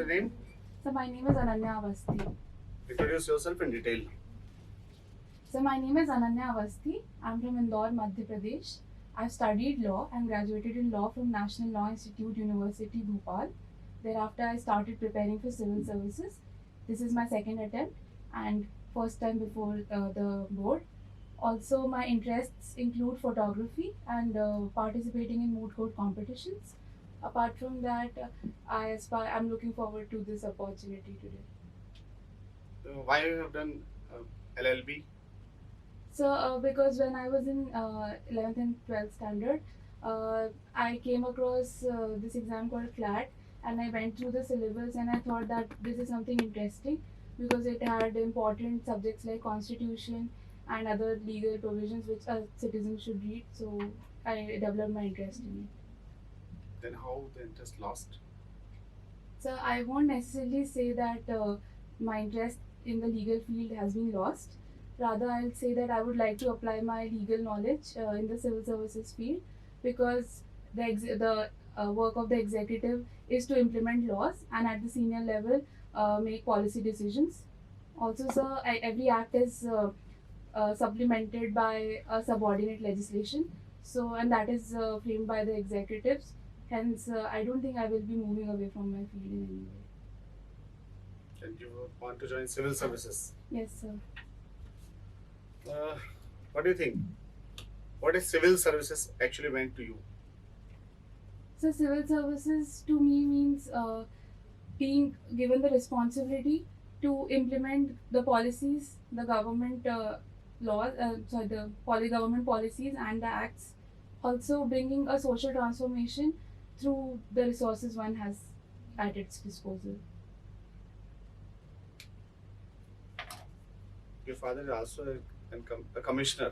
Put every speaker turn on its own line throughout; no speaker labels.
your name?
So my name is Ananya Avasthi.
Introduce yourself in detail.
So my name is Ananya Avasthi. I'm from Indore, Madhya Pradesh. I've studied law and graduated in law from National Law Institute, University, Bhopal. Thereafter, I started preparing for civil services. This is my second attempt and first time before the board. Also, my interests include photography and participating in moot court competitions. Apart from that, I'm looking forward to this opportunity today.
Why you have done LLB?
So, because when I was in 11th and 12th standard, I came across this exam called CLAT, and I went through the syllabus and I thought that this is something interesting because it had important subjects like constitution and other legal provisions which a citizen should read. So, I developed my interest in it.
Then how the interest lost?
So, I won't necessarily say that my interest in the legal field has been lost. Rather, I'll say that I would like to apply my legal knowledge in the civil services field because the work of the executive is to implement laws and at the senior level make policy decisions. Also, sir, every act is supplemented by a subordinate legislation. So, and that is framed by the executives. Hence, I don't think I will be moving away from my field in any way.
And you want to join civil services?
Yes, sir.
What do you think? What is civil services actually meant to you?
So, civil services to me means being given the responsibility to implement the policies, the government laws, the government policies and the acts. Also, bringing a social transformation through the resources one has at its disposal.
Your father is also a commissioner.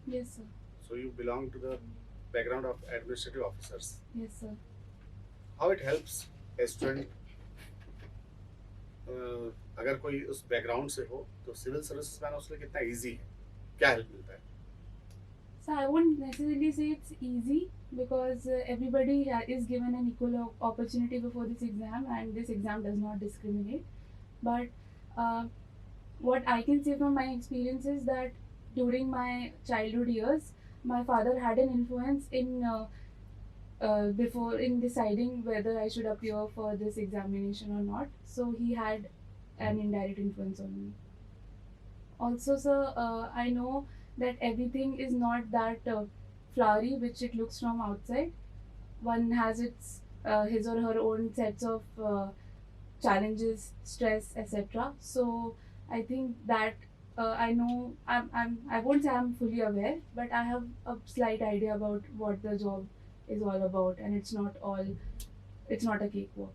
Yes, sir.
So you belong to the background of administrative officers.
Yes, sir.
How it helps a student? अगर कोई उस background से हो तो civil services में आना उसके लिए कितना इजी है, क्या हेल्प मिलता है?
So I won't necessarily say it's easy because everybody is given an equal opportunity before this exam, and this exam does not discriminate. But what I can say from my experience is that during my childhood years, my father had an influence in before in deciding whether I should appear for this examination or not. So he had an indirect influence on me. Also, sir, I know that everything is not that flowery which it looks from outside. One has his or her own sets of challenges, stress, etc. So I think that I know I won't say I'm fully aware, but I have a slight idea about what the job is all about, and it's not a cakewalk.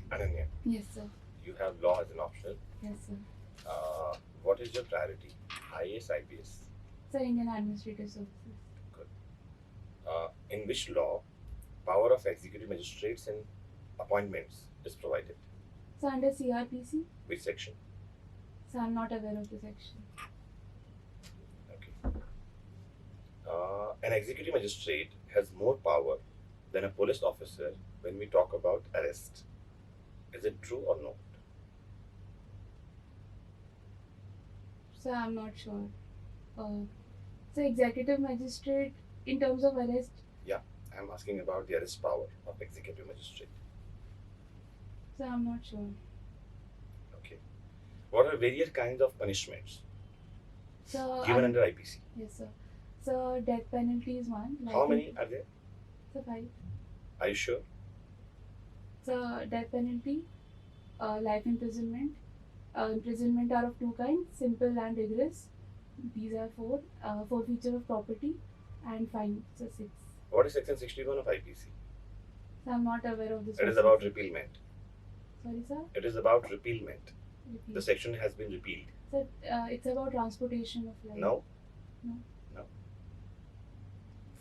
Ananya,
Yes, sir.
you have law as an optional.
Yes, sir.
What is your priority? IAS, IPS?
Sir, Indian Administrative Services.
Good. In which law, power of executive magistrates and appointments is provided?
So under CRPC.
Which section?
So I'm not aware of the section.
Okay. An executive magistrate has more power than a police officer when we talk about arrest. Is it true or not?
So I'm not sure. So executive magistrate in terms of arrest.
Yeah, I'm asking about the arrest power of executive magistrate.
So I'm not sure.
Okay. What are various kinds of punishments
So
given under IPC?
yes, sir. So death penalty is one.
How many are there?
So 5.
Are you sure?
So death penalty, life imprisonment. Imprisonment are of 2 kinds: simple and rigorous. These are 4. Forfeiture of property and fine. So 6.
What is section 61 of IPC?
So I'm not aware of this.
It is about repealment.
Sorry, sir.
It is about repealment.
Repeat.
The section has been repealed.
So it's about transportation of life.
No?
No.
No.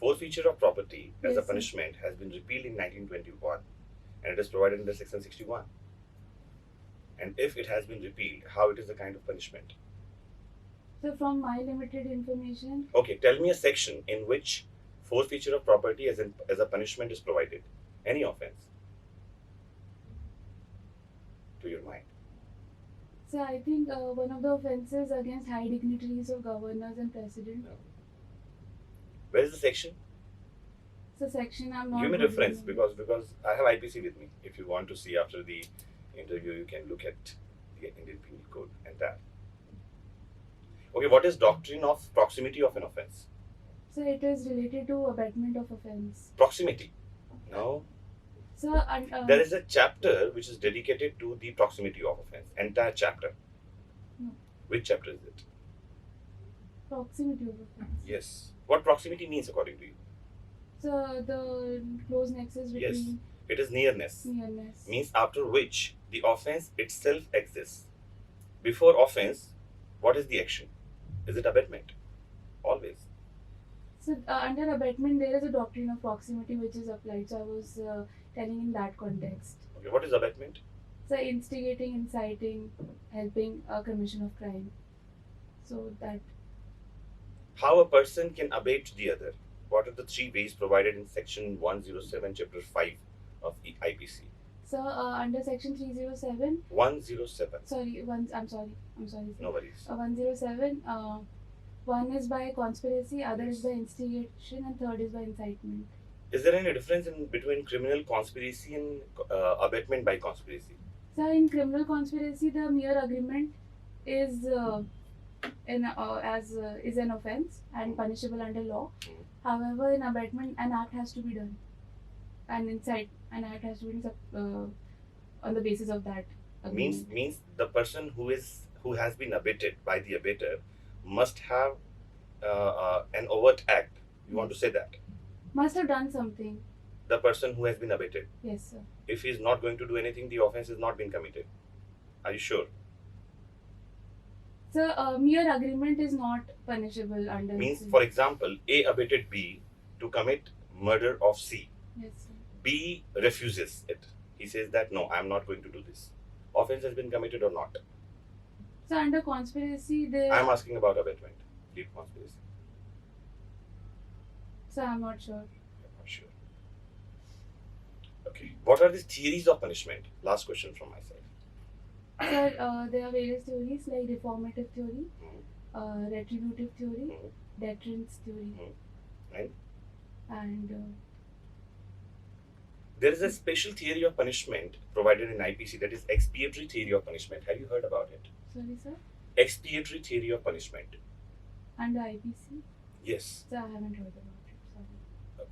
Forfeiture of property as
Yes,
a
sir.
punishment has been repealed in 1921 and it is provided under section 61. And if it has been repealed, how it is a kind of punishment?
So from my limited information,
Okay, tell me a section in which forfeiture of property as a punishment is provided. Any offense. to your mind?
So I think one of the offences against high dignitaries of governors and president.
Where is the section?
So section I'm not.
Give me
good
reference
with
because I have IPC with me. If you want to see after the interview, you can look at the Indian Penal Code and that. Okay, what is doctrine of proximity of an offense?
So it is related to abetment of offence.
Proximity. No.
So
There is a chapter which is dedicated to the proximity of offense. Entire chapter.
No.
Which chapter is it?
Proximity of offence.
Yes. What proximity means according to you?
So the close nexus
Yes.
between
It is nearness.
nearness.
Means after which the offense itself exists. Before offense, what is the action? Is it abetment? Always.
So under abetment there is a doctrine of proximity which is applied. So I was telling in that context.
Okay, what is abetment?
So instigating, inciting, helping a commission of crime. So that.
How a person can abet the other? What are the three ways provided in section 107, chapter 5 of IPC?
So under section 307.
107.
Sorry, I'm sorry. Sir.
No worries.
107. One is by conspiracy, other
Yes.
is by instigation, and third is by incitement.
Is there any difference in between criminal conspiracy and abetment by conspiracy?
So in criminal conspiracy, the mere agreement is is an offence and punishable under law.
Mhm.
However, in abetment, an act has to be done, and an act has to be done on the basis of that agreement.
Means the person who has been abetted by the abetter must have an overt act. You want to say that
Must have done something.
the person who has been abetted,
Yes, sir.
if he is not going to do anything, the offense has not been committed. Are you sure?
So mere agreement is not punishable under.
Means, for example, A abetted B to commit murder of C.
Yes, sir.
B refuses it. He says that no, I am not going to do this. Offense has been committed or not?
So under conspiracy, there.
I am asking about abetment. Leave conspiracy.
So I'm not sure.
I'm not sure. Okay. What are the theories of punishment? Last question from my side.
So there are various theories like reformative theory,
Mhm.
retributive theory,
Mhm.
deterrence theory,
And
and
there is a special theory of punishment provided in IPC, that is expiatory theory of punishment. Have you heard about it?
sorry, sir.
Expiatory theory of punishment.
Under IPC.
Yes.
So I haven't heard about it. Sorry.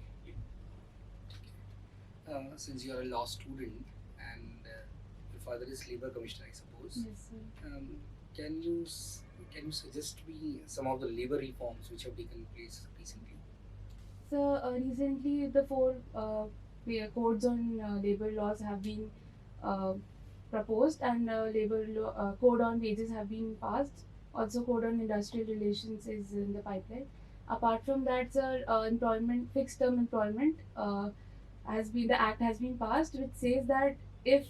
Okay.
Since you are a law student and your father is labor commissioner, I suppose,
Yes, sir.
can you suggest me some of the labor reforms which have taken place recently?
So recently, the four codes on labor laws have been proposed, and labor law, code on wages have been passed. Also, code on industrial relations is in the pipeline. Apart from that, sir, employment, fixed term employment the act has been passed, which says that if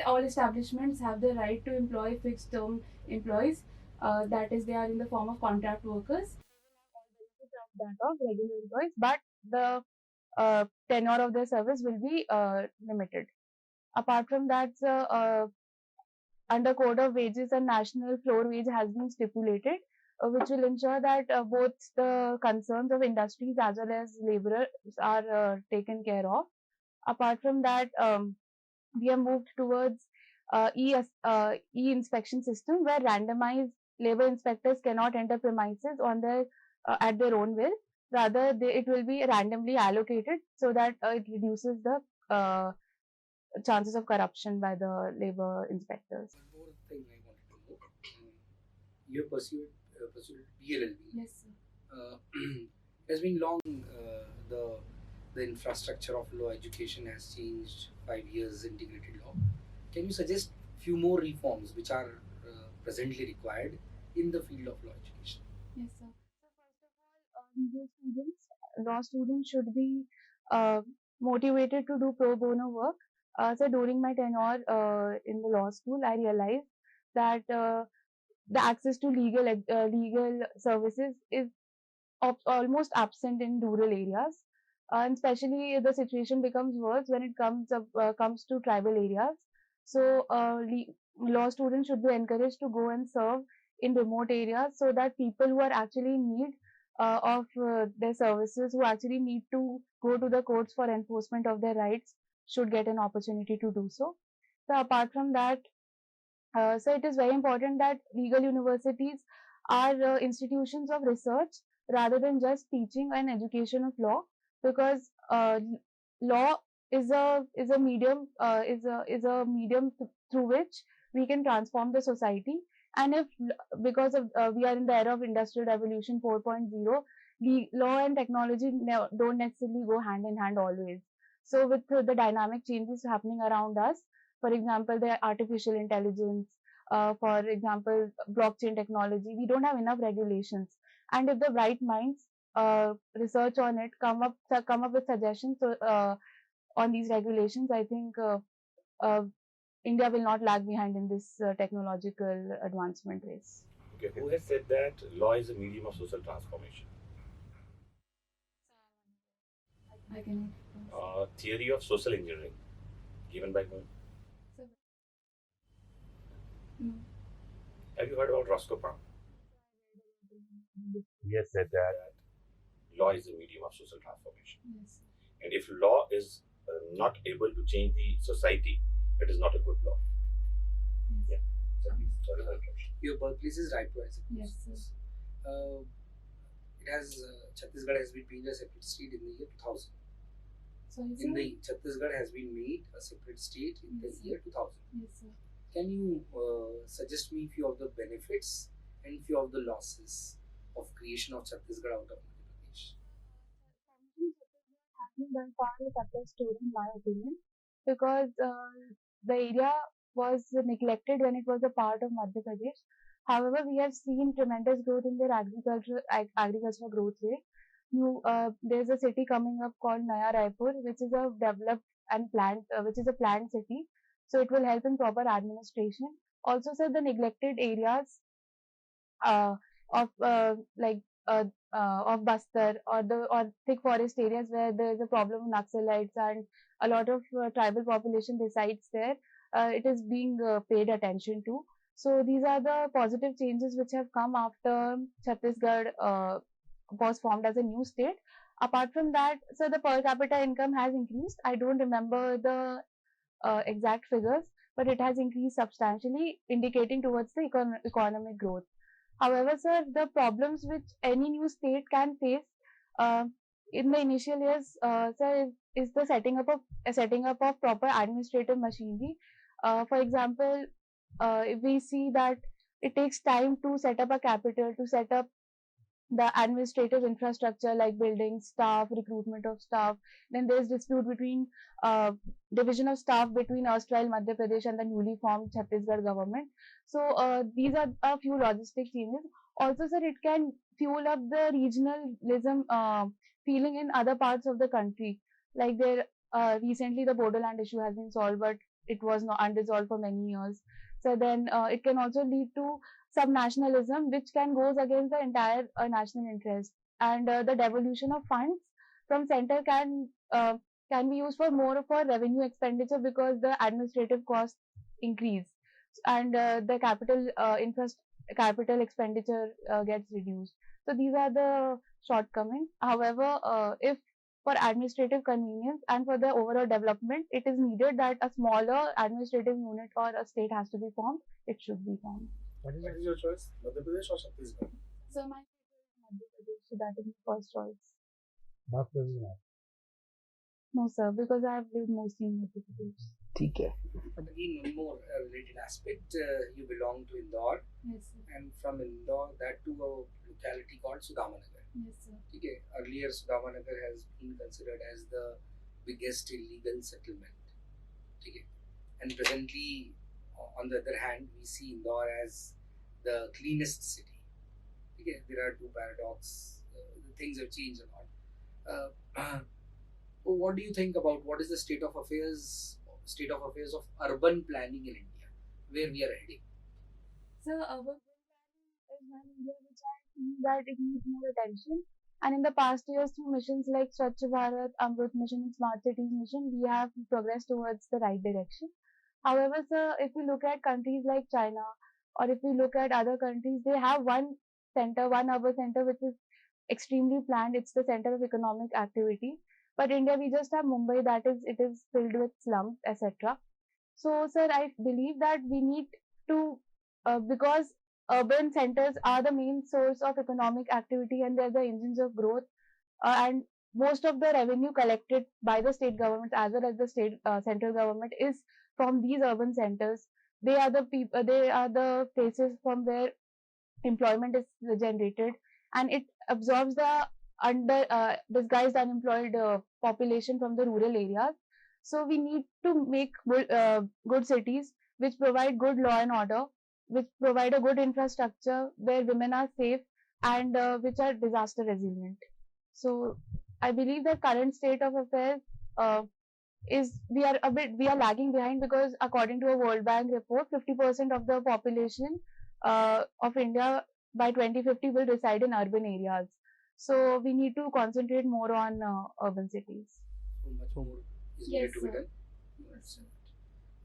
all establishments have the right to employ fixed term employees, that is, they are in the form of contract workers, that of regular employees, but the tenure of their service will be limited. Apart from that, sir, under Code of Wages, a national floor wage has been stipulated, which will ensure that both the concerns of industries as well as laborers are taken care of. Apart from that, we have moved towards e-inspection system where randomized labor inspectors cannot enter premises on their at their own will. Rather, it will be randomly allocated so that it reduces the chances of corruption by the labor inspectors.
One more thing I wanted to know. You have pursued PLLB.
Yes, sir.
It has been long. The infrastructure of law education has changed. 5 years integrated law. Can you suggest few more reforms which are presently required in the field of law education?
Yes, sir. So first of all, law students should be motivated to do pro bono work. So during my tenure in the law school, I realized that the access to legal services is almost absent in rural areas, and especially the situation becomes worse when it comes to tribal areas. So law students should be encouraged to go and serve in remote areas so that people who are actually in need of their services, who actually need to go to the courts for enforcement of their rights, should get an opportunity to do so. So apart from that, so it is very important that legal universities are institutions of research rather than just teaching and education of law, because law is a medium through which we can transform the society. And if because of we are in the era of industrial revolution 4.0, law and technology don't necessarily go hand in hand always. So with the dynamic changes happening around us, for example, the artificial intelligence, for example, blockchain technology, we don't have enough regulations. And if the right minds research on it, come up with suggestions on these regulations, I think uh, India will not lag behind in this technological advancement race.
Okay, who has said that law is a medium of social transformation?
I cannot.
Theory of social engineering, given by whom?
No.
Have you heard about Roscoe Brown? He has said that law is a medium of social transformation.
Yes.
And if law is not able to change the society, it is not a good law. Yeah. So please, sorry for interruption.
Your birthplace is Raipur, I suppose.
Yes, sir.
It has Chhattisgarh has been made a separate state in the year 2000.
Sorry,
In
sir?
the Chhattisgarh has been made a separate state in the
Yes, sir.
year 2000.
Yes, sir.
Can you suggest me few of the benefits and few of the losses of creation of Chhattisgarh out of Madhya Pradesh?
Happening by far a success story in my opinion, because the area was neglected when it was a part of Madhya Pradesh. However, we have seen tremendous growth in their agricultural growth rate. There's a city coming up called Naya Raipur, which is a developed and which is a planned city. So it will help in proper administration. Also, sir, the neglected areas uh, of like of Bastar, or thick forest areas where there is a problem of Naxalites and a lot of tribal population resides there. It is being paid attention to. So these are the positive changes which have come after Chhattisgarh was formed as a new state. Apart from that, so the per capita income has increased. I don't remember the exact figures, but it has increased substantially, indicating towards the economic growth. However, sir, the problems which any new state can face uh, in the initial years, sir, is the setting up of proper administrative machinery. For example, if we see that it takes time to set up a capital, to set up the administrative infrastructure like buildings, staff, recruitment of staff. Then there's dispute between division of staff between erstwhile Madhya Pradesh and the newly formed Chhattisgarh government. So these are a few logistic changes. Also, sir, it can fuel up the regionalism feeling in other parts of the country. Like there, recently the Bodoland issue has been solved, but it was not unresolved for many years. So then it can also lead to subnationalism, which can goes against the entire national interest. And the devolution of funds from center can be used for more for revenue expenditure, because the administrative costs increase and the capital expenditure gets reduced. So these are the shortcomings. However, if for administrative convenience and for the overall development, it is needed that a smaller administrative unit or a state has to be formed. It should be formed.
What is your choice? Madhya Pradesh or Chhattisgarh?
So my favorite is Madhya Pradesh, so that is my first choice. No, sir, because I have lived mostly in Madhya Pradesh.
ठीक है. Again, one more related aspect. You belong to Indore,
Yes, sir.
and from Indore, that to a locality called Sudamanagar.
Yes, sir.
Okay. Earlier, Sudamanagar has been considered as the biggest illegal settlement. Okay. And presently, on the other hand, we see Indore as the cleanest city. Okay. There are two paradoxes. Things have changed a lot. What do you think about what is the state of affairs of urban planning in India, where we are heading?
So urban planning is one area which I feel that it needs more attention. And in the past years, through missions like Swachh Bharat, Amrut Mission, and Smart Cities Mission, we have progressed towards the right direction. However, sir, if you look at countries like China, or if we look at other countries, they have one center, one urban center, which is extremely planned. It's the center of economic activity. But India, we just have Mumbai, that is, it is filled with slums, etc. So, sir, I believe that we need to, because urban centers are the main source of economic activity and they're the engines of growth. And most of the revenue collected by the state governments as well as the state central government is from these urban centers. They are the people. They are the places from where employment is generated, and it absorbs the disguised unemployed population from the rural areas. So we need to make good cities which provide good law and order, which provide a good infrastructure where women are safe, and which are disaster resilient. So I believe that current state of affairs uh, is we are lagging behind, because according to a World Bank report, 50% of the population of India by 2050 will reside in urban areas. So we need to concentrate more on urban cities.
So much more is
Yes,
needed to be
sir.
done. You understand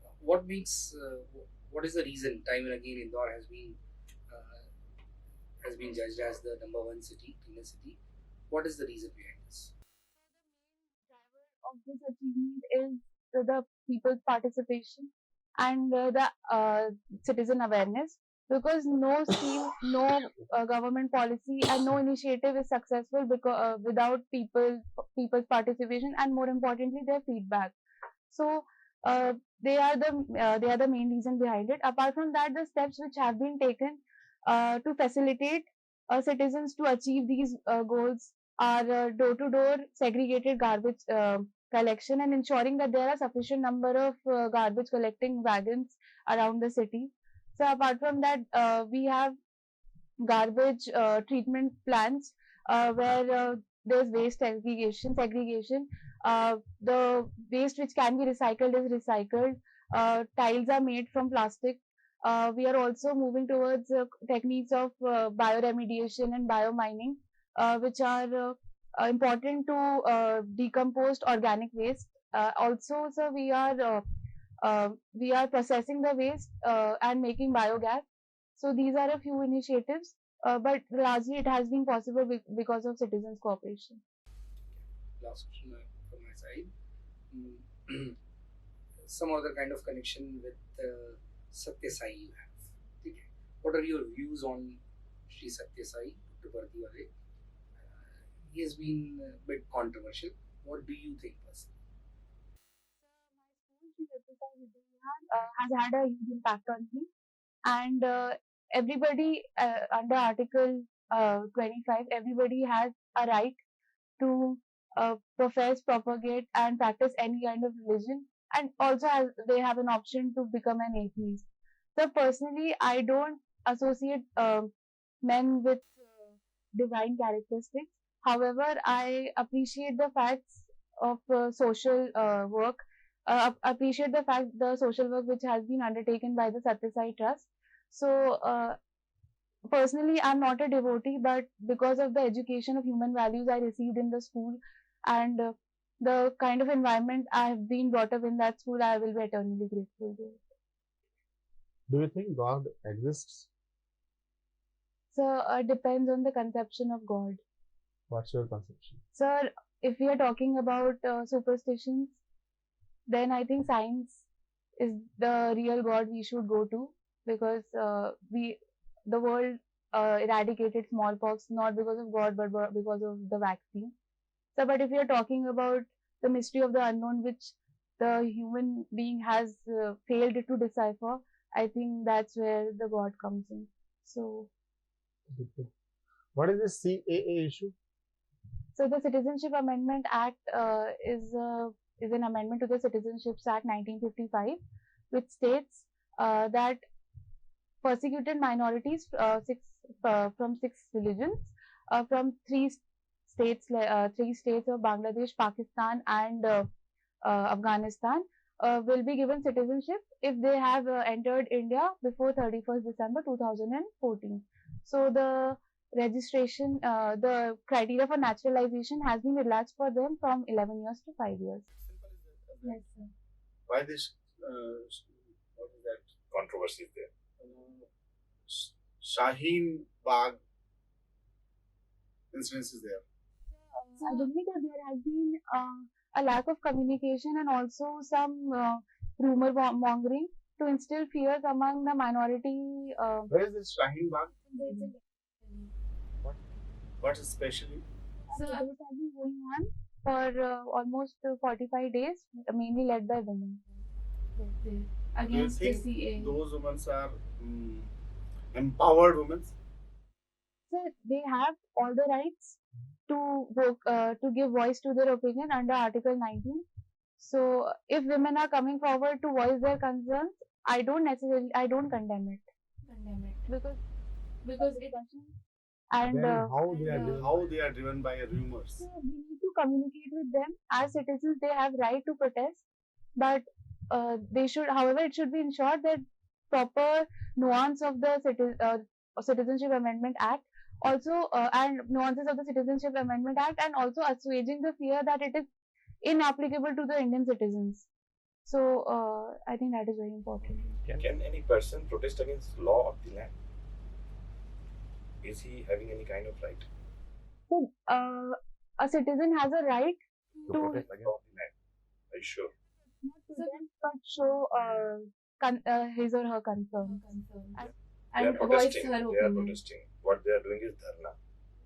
that. What makes what is the reason time and again Indore has been judged as the number one city, cleanest city? What is the reason behind this?
Driver of this achievement is the people's participation and the citizen awareness, because no scheme, no government policy, and no initiative is successful without people's participation, and more importantly, their feedback. So uh, they are the main reason behind it. Apart from that, the steps which have been taken to facilitate citizens to achieve these goals are door-to-door segregated garbage collection, and ensuring that there are sufficient number of garbage collecting wagons around the city. So apart from that, we have garbage treatment plants where there's waste segregation. The waste which can be recycled is recycled. Tiles are made from plastic. We are also moving towards techniques of bioremediation and biomining, which are important to decomposed organic waste. Also, sir, we are processing the waste and making biogas. So these are a few initiatives, but largely it has been possible because of citizens' cooperation.
Last question from my side. Mm, some other kind of connection with Satya Sai you have. Okay. What are your views on Sri Satya Sai, Dr. Pardiwale? He has been a bit controversial. What do you think personally?
My school, Sri Satya Sai Vidya Vihar, has had a huge impact on me, and everybody under Article 25, everybody has a right to profess, propagate, and practice any kind of religion, and also they have an option to become an atheist. So personally, I don't associate men with divine characteristics. However, I appreciate the facts of social work. Appreciate the social work which has been undertaken by the Satya Sai Trust. So personally, I'm not a devotee, but because of the education of human values I received in the school, and the kind of environment I have been brought up in that school, I will be eternally grateful to it.
Do you think God exists?
So it depends on the conception of God.
What's your conception?
Sir, if we are talking about superstitions, then I think science is the real God we should go to, because the world eradicated smallpox not because of God but because of the vaccine. So, but if you're talking about the mystery of the unknown, which the human being has failed to decipher, I think that's where the God comes in. So,
What is the CAA issue?
so the Citizenship Amendment Act is an amendment to the Citizenship Act 1955, which states that persecuted minorities from six religions from three states of Bangladesh, Pakistan, and Afghanistan will be given citizenship if they have entered India before 31st December 2014. So the criteria for naturalization has been relaxed for them from 11 years to 5 years.
Simple as that.
Yes, sir.
Why this
controversies there?
Shaheen Bagh incidents is there.
I believe that there has been a lack of communication and also some rumor mongering to instill fears among the minority.
Where is this Shaheen Bagh? What especially?
So this has been going on for almost 45 days, mainly led by women. Against the
think
CA.
Those women are empowered women?
So they have all the rights to give voice to their opinion under Article 19. So if women are coming forward to voice their concerns, I don't condemn it. Because it and
Then how they are
and,
doing?
How they are driven by rumors?
so we need to communicate with them as citizens. They have right to protest, but they should, however, it should be ensured that proper nuance of the Citizenship Amendment Act, also and nuances of the Citizenship Amendment Act, and also assuaging the fear that it is inapplicable to the Indian citizens. So I think that is very important.
Can any person protest against law of the land? Is he having any kind of right
So a citizen has a right
to
to
protest against law of the land? Are you sure?
not present but show his or her concern
They are
and voice
protesting.
her
They are
opinion.
protesting. What they are doing is dharna,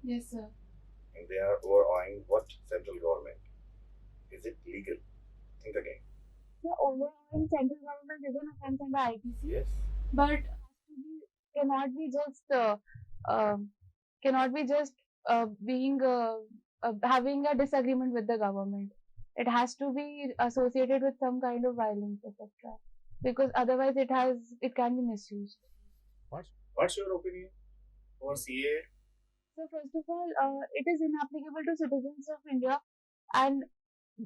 Yes, sir.
and they are overawing what central government. Is it legal? Think again.
The overall central government is an offense under IPC,
Yes.
but cannot be just being having a disagreement with the government. It has to be associated with some kind of violence, etc. Because otherwise, it can be misused.
What's your opinion for CA?
So first of all, it is inapplicable to citizens of India, and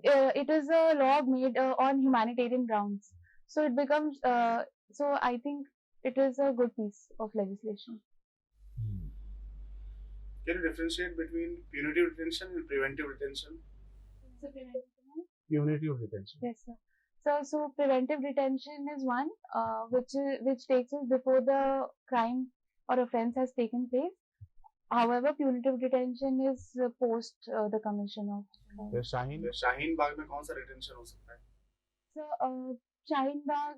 it is a law made on humanitarian grounds. So it becomes. So I think it is a good piece of legislation.
Can you differentiate between punitive detention and preventive detention?
So
Punitive detention.
yes, sir. So preventive detention is one which takes us before the crime or offense has taken place. However, punitive detention is post the commission of crime.
The Shaheen.
Shaheen Bagh में कौन सा detention हो सकता है?
So Shaheen Bagh,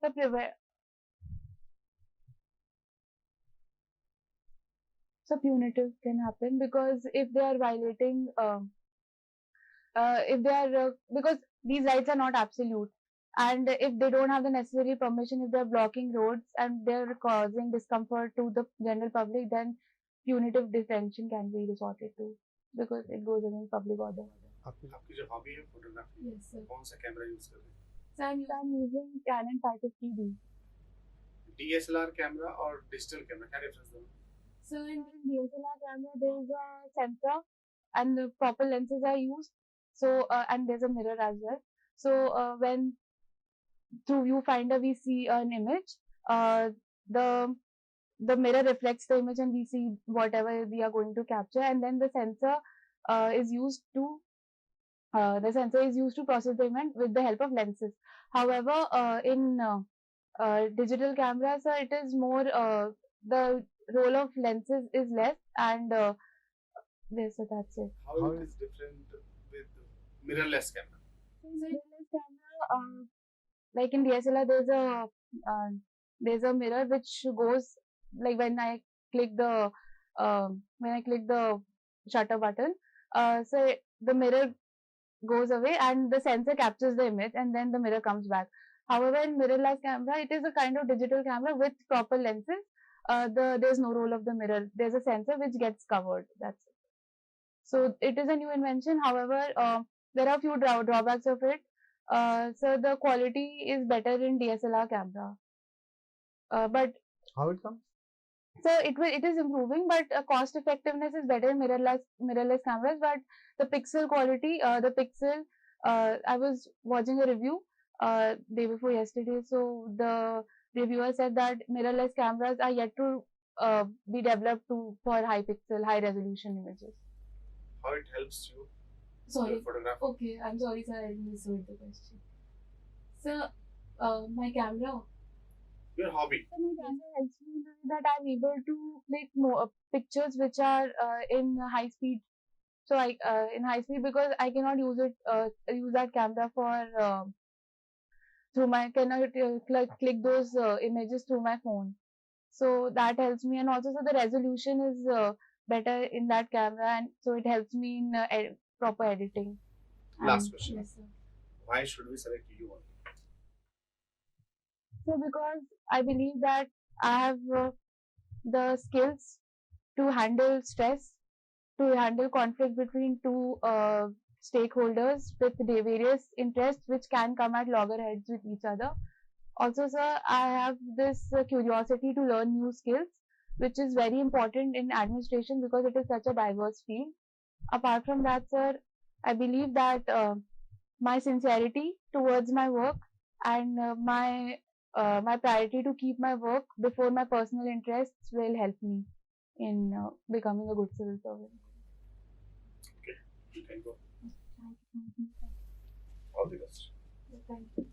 the so punitive can happen because if they are violating, if they are because these rights are not absolute, and if they don't have the necessary permission, if they are blocking roads and they are causing discomfort to the general public, then punitive detention can be resorted to because it goes against public order.
आपकी जो hobby है photography,
Yes, sir.
कौन सा camera use कर रहे हैं?
So I'm using Canon 550D.
DSLR camera और digital camera क्या डिफरेंस दोनों?
So in DSLR camera, there is a sensor and the proper lenses are used. So and there's a mirror as well. So when through viewfinder we see an image, the mirror reflects the image and we see whatever we are going to capture, and then the sensor is used to process the image with the help of lenses. However, in digital cameras, it is more the role of lenses is less, and yes, so that's it.
How it is different with mirrorless camera?
So mirrorless camera, like in DSLR, there's a mirror which goes like when I click the shutter button, so the mirror goes away and the sensor captures the image and then the mirror comes back. However, in mirrorless camera, it is a kind of digital camera with proper lenses. There's no role of the mirror. There's a sensor which gets covered. That's it. So it is a new invention. However, there are few drawbacks of it. So the quality is better in DSLR camera. But
How it comes?
so it is improving, but cost effectiveness is better in mirrorless cameras. But the pixel quality, I was watching a review day before yesterday. So the reviewer said that mirrorless cameras are yet to be developed for high pixel, high resolution images.
How it helps you?
Sorry.
Photography.
Okay, I'm sorry, sir. I misheard the question. So, My camera.
Your hobby.
So my camera helps me in the way that I'm able to click more pictures which are in high speed. So I in high speed because I cannot use that camera for through my cannot click those images through my phone. So that helps me, and also so the resolution is better in that camera, and so it helps me in proper editing.
Last
And
question.
yes, sir.
Why should we select you only?
So because I believe that I have the skills to handle stress, to handle conflict between two stakeholders with the various interests which can come at loggerheads with each other. Also, sir, I have this curiosity to learn new skills, which is very important in administration because it is such a diverse field. Apart from that, sir, I believe that my sincerity towards my work and my priority to keep my work before my personal interests will help me in becoming a good civil servant.
You can go.
Thank you.
All the best.
Thank you.